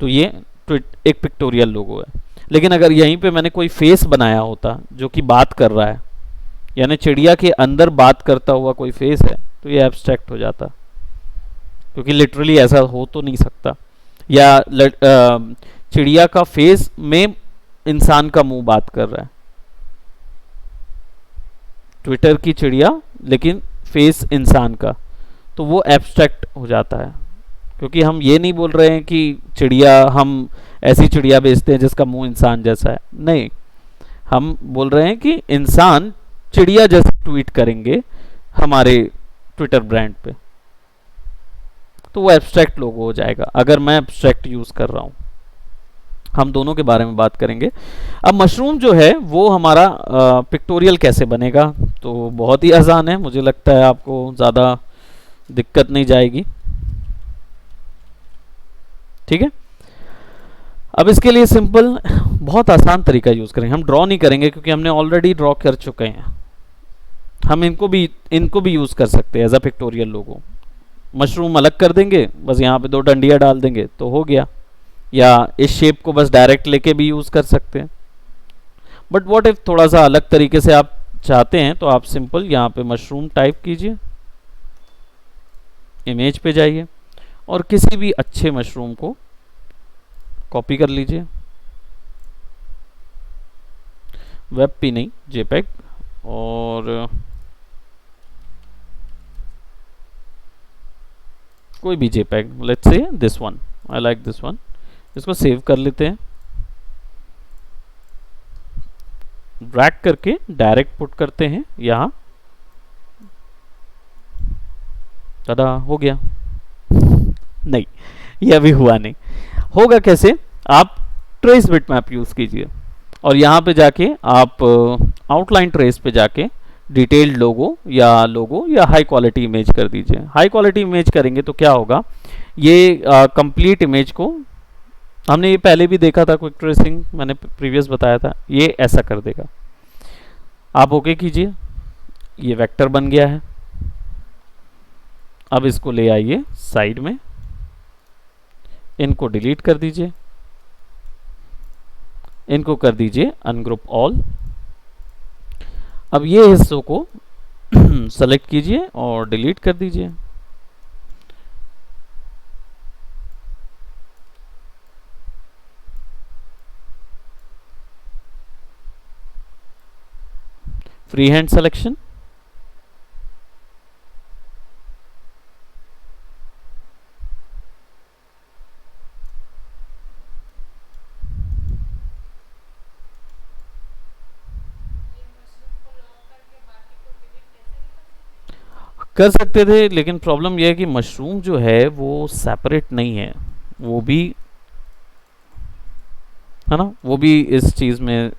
तो ये एक पिक्टोरियल लोगो है। लेकिन अगर यहीं पे मैंने कोई फेस बनाया होता जो कि बात कर रहा है, यानी चिड़िया के अंदर बात करता हुआ कोई फेस है, तो ये एब्स्ट्रैक्ट हो जाता, क्योंकि लिटरली ऐसा हो तो नहीं सकता। या चिड़िया का फेस में इंसान का मुंह बात कर रहा है, ट्विटर की चिड़िया लेकिन फेस इंसान का, तो वो एब्स्ट्रैक्ट हो जाता है। क्योंकि हम ये नहीं बोल रहे हैं कि चिड़िया, हम ऐसी चिड़िया बेचते हैं जिसका मुंह इंसान जैसा है, नहीं, हम बोल रहे हैं कि इंसान चिड़िया जैसे ट्वीट करेंगे हमारे ट्विटर ब्रांड पे, तो वो एब्स्ट्रैक्ट लोगो हो जाएगा अगर मैं एब्स्ट्रैक्ट यूज कर रहा हूं। हम दोनों के बारे में बात करेंगे। अब मशरूम जो है वो हमारा पिक्टोरियल कैसे बनेगा, तो बहुत ही आसान है, मुझे लगता है आपको ज़्यादा दिक्कत नहीं जाएगी। ठीक है, अब इसके लिए सिंपल बहुत आसान तरीका यूज़ करेंगे। हम ड्रॉ नहीं करेंगे क्योंकि हमने ऑलरेडी ड्रॉ कर चुके हैं। हम इनको भी यूज़ कर सकते हैं as a pictorial logo. Mushroom अलग कर देंगे, बस यहाँ पे 2 डंडियाँ डाल देंगे तो हो गया, या इस शेप को बस डायरेक्ट लेके भी यूज़ कर सकते हैं। बट व्हाट इफ थोड़ा सा अलग तरीके से आप चाहते हैं, तो आप सिंपल यहाँ पे मशरूम टाइप कीजिए, इमेज पे जाइए और किसी भी अच्छे मशरूम को कॉपी कर लीजिए, वेब पी नहीं, जेपेग, और कोई भी JPEG, let's say this one, I like this one. इसको सेव कर लेते हैं, ड्रैग करके डायरेक्ट पुट करते हैं यहाँ, दादा हो गया। नहीं, ये अभी हुआ नहीं, होगा कैसे? आप ट्रेस बिटमैप यूज कीजिए और यहाँ पे जाके आप आउटलाइन ट्रेस पे जाके डिटेल्ड लोगो या हाई क्वालिटी इमेज कर दीजिए। हाई क्वालिटी इमेज करेंगे तो क्या होगा, ये कंप्लीट इमेज को, हमने ये पहले भी देखा था, क्विक ट्रेसिंग मैंने प्रीवियस बताया था, ये ऐसा कर देगा। आप ओके कीजिए, ये वेक्टर बन गया है। अब इसको ले आइए साइड में, इनको डिलीट कर दीजिए, इनको कर दीजिए अनग्रुप ऑल। अब ये हिस्सों को सेलेक्ट कीजिए और डिलीट कर दीजिए। फ्री हैंड सिलेक्शन, कर सकते थे, लेकिन प्रॉब्लम यह है कि मशरूम जो है वो सेपरेट नहीं है, वो भी है ना, वो भी इस चीज में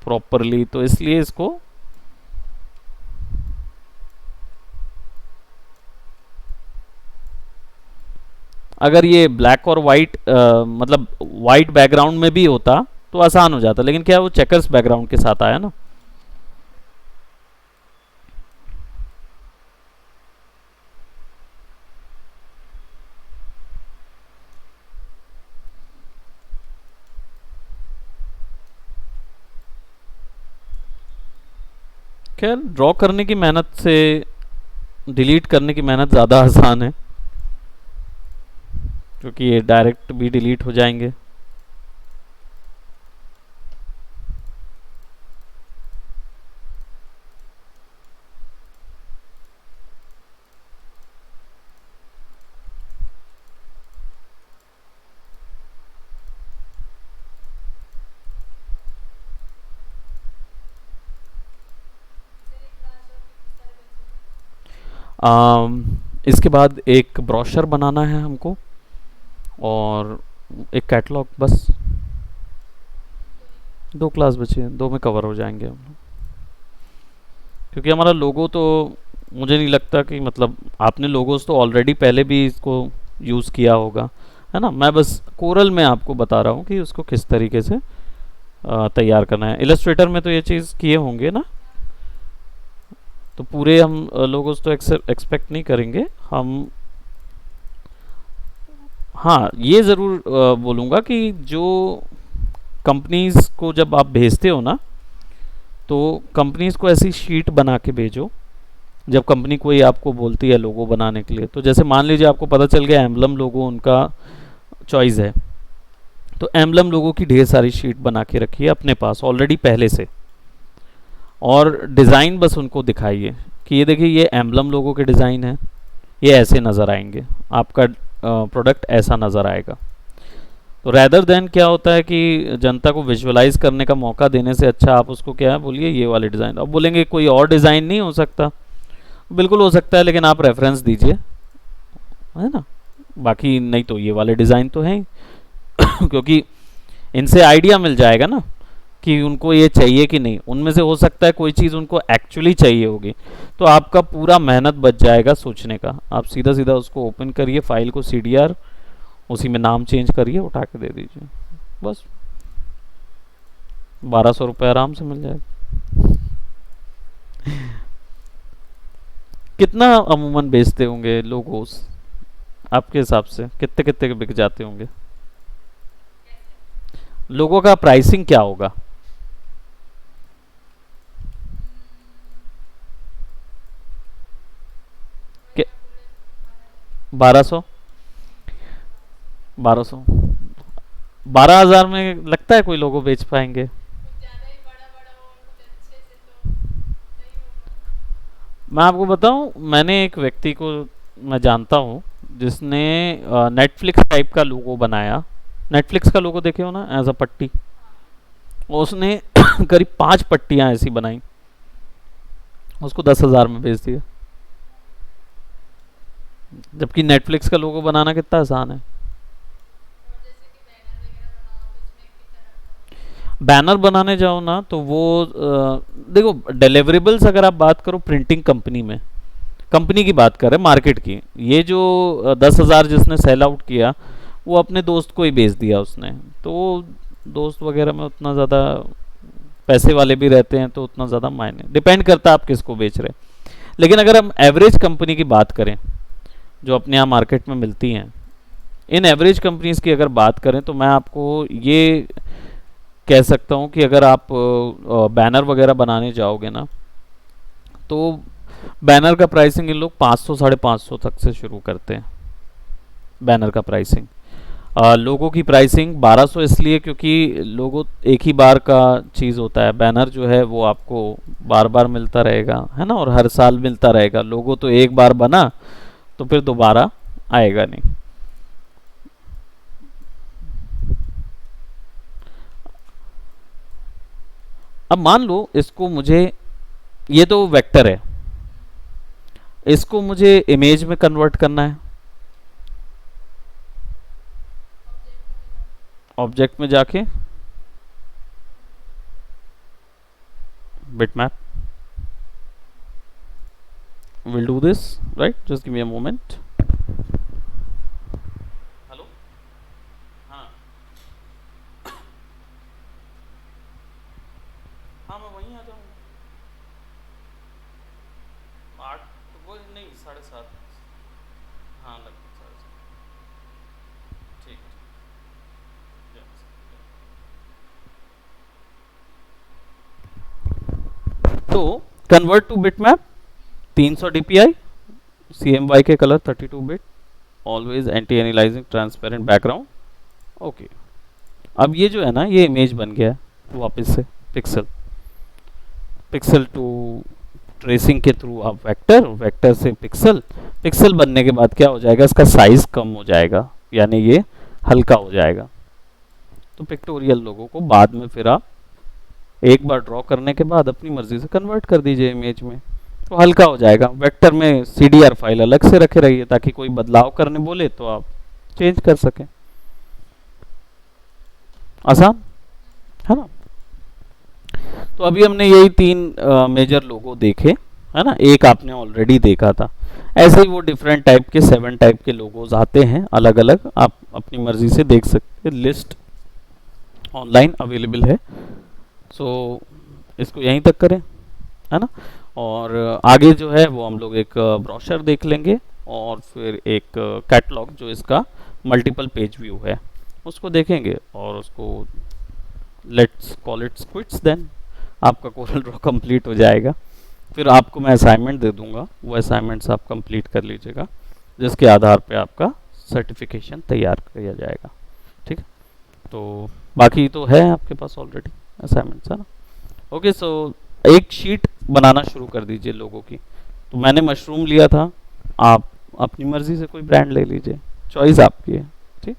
प्रॉपरली, तो इसलिए इसको अगर ये ब्लैक और वाइट मतलब वाइट बैकग्राउंड में भी होता तो आसान हो जाता, लेकिन क्या वो चेकर्स बैकग्राउंड के साथ आया ना। खैर ड्रॉ करने की मेहनत से डिलीट करने की मेहनत ज़्यादा आसान है, क्योंकि ये डायरेक्ट भी डिलीट हो जाएंगे। इसके बाद एक ब्रोशर बनाना है हमको और एक कैटलॉग, बस 2 क्लास बची हैं, 2 में कवर हो जाएंगे हम लोग। क्योंकि हमारा लोगो तो मुझे नहीं लगता कि मतलब आपने लोगोस तो ऑलरेडी पहले भी इसको यूज़ किया होगा, है ना। मैं बस कोरल में आपको बता रहा हूँ कि उसको किस तरीके से तैयार करना है। इलस्ट्रेटर में तो ये चीज़ किए होंगे ना, तो पूरे हम लोगोस तो एक्सपेक्ट नहीं करेंगे हम। हाँ ये ज़रूर बोलूँगा कि जो कंपनीज़ को जब आप भेजते हो ना, तो कंपनीज़ को ऐसी शीट बना के भेजो। जब कंपनी कोई आपको बोलती है लोगो बनाने के लिए, तो जैसे मान लीजिए आपको पता चल गया एम्बलम लोगो उनका चॉइस है, तो एम्बलम लोगो की ढेर सारी शीट बना के रखिए अपने पास ऑलरेडी पहले से, और डिज़ाइन बस उनको दिखाइए कि ये देखिए ये एम्बलम लोगो के डिज़ाइन है, ये ऐसे नज़र आएंगे, आपका प्रोडक्ट ऐसा नज़र आएगा। तो रैदर देन क्या होता है कि जनता को विजुअलाइज करने का मौका देने से अच्छा आप उसको क्या है बोलिए ये वाले डिज़ाइन। अब बोलेंगे कोई और डिज़ाइन नहीं हो सकता, बिल्कुल हो सकता है, लेकिन आप रेफरेंस दीजिए, है ना। बाकी नहीं तो ये वाले डिज़ाइन तो हैं क्योंकि इनसे आइडिया मिल जाएगा ना कि उनको ये चाहिए कि नहीं। उनमें से हो सकता है कोई चीज़ उनको एक्चुअली चाहिए होगी, तो आपका पूरा मेहनत बच जाएगा सोचने का। आप सीधा सीधा उसको ओपन करिए, फाइल को CDR, उसी में नाम चेंज करिए, उठा के दे दीजिए, बस 1200 रुपये आराम से मिल जाएगा। कितना अमूमन बेचते होंगे लोगोस आपके हिसाब से, कितने कितने के बिक जाते होंगे? लोगों का प्राइसिंग क्या होगा? 1200, 1200, 12,000 में लगता है कोई लोगो बेच पाएंगे? मैं आपको बताऊं, मैंने एक व्यक्ति को मैं जानता हूं जिसने नेटफ्लिक्स टाइप का लोगो बनाया। नेटफ्लिक्स का लोगो देखे हो ना, एज अ पट्टी, उसने करीब 5 पट्टियां ऐसी बनाई, उसको 10,000 में बेच दिया। जबकि नेटफ्लिक्स का लोगो बनाना कितना आसान है। बैनर बनाने जाओ ना तो वो देखो डिलीवरेबल्स, अगर आप बात करो प्रिंटिंग कंपनी में, कंपनी की बात कर रहे हैं मार्केट की, ये जो 10,000 जिसने सेल आउट किया वो अपने दोस्त को ही बेच दिया उसने, तो दोस्त वगैरह में उतना ज़्यादा पैसे वाले भी रहते हैं, तो उतना ज़्यादा मायने डिपेंड करता है आप किसको बेच रहे हैं। लेकिन अगर हम एवरेज कंपनी की बात करें जो अपने यहाँ मार्केट में मिलती हैं, इन एवरेज कंपनीज की अगर बात करें तो मैं आपको ये कह सकता हूँ कि अगर आप बैनर वगैरह बनाने जाओगे ना, तो बैनर का प्राइसिंग इन लोग 500 550 तक से शुरू करते हैं। बैनर का प्राइसिंग, लोगों की प्राइसिंग 1200 इसलिए क्योंकि लोगो एक ही बार का चीज़ होता है। बैनर जो है वो आपको बार बार मिलता रहेगा, है ना, और हर साल मिलता रहेगा। लोगो तो एक बार बना तो फिर दोबारा आएगा नहीं। अब मान लो इसको मुझे, ये तो वेक्टर है, इसको मुझे इमेज में कन्वर्ट करना है। ऑब्जेक्ट में जाके bitmap, we'll do this, right? Just give me a moment. Hello, हाँ हाँ मैं वहीं आ जाऊँगा। 8 तो वो नहीं, 7:30। हाँ लगभग 7:30। ठीक है। तो convert to bitmap 300 dpi, CMY के colour 32 bit, always anti analysing transparent background. Okay, अब ये जो है ना, ये इमेज बन गया है वापस से पिक्सल। पिक्सल टू ट्रेसिंग के थ्रू आप वेक्टर, वेक्टर से पिक्सल, पिक्सल बनने के बाद क्या हो जाएगा, इसका साइज कम हो जाएगा, यानी ये हल्का हो जाएगा। तो पिक्टोरियल लोगों को बाद में फिर आप एक बार ड्रॉ करने के बाद अपनी मर्जी से कन्वर्ट कर दीजिए इमेज में, तो हल्का हो जाएगा। वेक्टर में CDR फाइल अलग से रखे रहिए ताकि कोई बदलाव करने बोले तो आप चेंज कर सकें। आसान है ना। तो अभी हमने यही 3 मेजर लोगो देखे, है ना। एक आपने ऑलरेडी देखा था। ऐसे ही वो डिफरेंट टाइप के 7 टाइप के लोगोज आते हैं अलग अलग, आप अपनी मर्जी से देख सकते हैं। लिस्ट ऑनलाइन अवेलेबल है। सो इसको यहीं तक करें, है ना। और आगे जो है वो हम लोग एक ब्रोशर देख लेंगे और फिर एक कैटलॉग जो इसका मल्टीपल पेज व्यू है उसको देखेंगे, और उसको let's call it quits. Then आपका कोरल ड्रॉ कंप्लीट हो जाएगा। फिर आपको मैं असाइनमेंट दे दूंगा, वो असाइनमेंट्स आप कंप्लीट कर लीजिएगा, जिसके आधार पे आपका सर्टिफिकेशन तैयार किया जाएगा। ठीक है, तो बाकी तो है आपके पास ऑलरेडी असाइनमेंट्स, है ना। ओके, सो एक शीट बनाना शुरू कर दीजिए लोगों की। तो मैंने मशरूम लिया था, आप अपनी मर्जी से कोई ब्रांड ले लीजिए, चॉइस आपकी है। ठीक,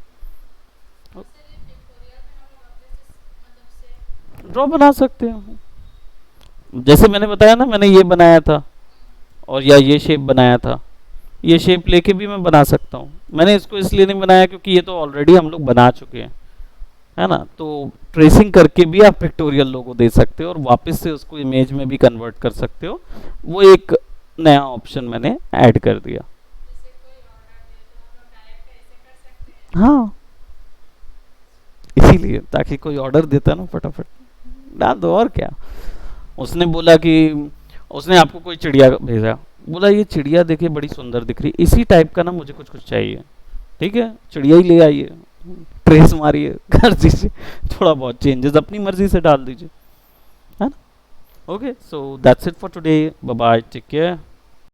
ड्रॉ बना सकते हैं, जैसे मैंने बताया ना, मैंने ये बनाया था और या ये शेप बनाया था, ये शेप लेके भी मैं बना सकता हूँ। मैंने इसको इसलिए नहीं बनाया क्योंकि ये तो ऑलरेडी हम लोग बना चुके हैं, है ना। तो ट्रेसिंग करके भी आप पिक्टोरियल लोगो दे सकते हो और वापस से उसको इमेज में भी कन्वर्ट कर सकते हो। वो एक नया ऑप्शन मैंने ऐड कर दिया। हाँ, इसीलिए ताकि कोई ऑर्डर देता ना फटाफट डाल दो, और क्या। उसने बोला कि उसने आपको कोई चिड़िया भेजा, बोला ये चिड़िया देखिए बड़ी सुंदर दिख रही, इसी टाइप का ना मुझे कुछ कुछ चाहिए। ठीक है, चिड़िया ही ले आइए, ट्रेस मारिए, कर दीजिए, थोड़ा बहुत चेंजेस अपनी मर्जी से डाल दीजिए, है ना। Okay, so that's it for today, bye bye, take care.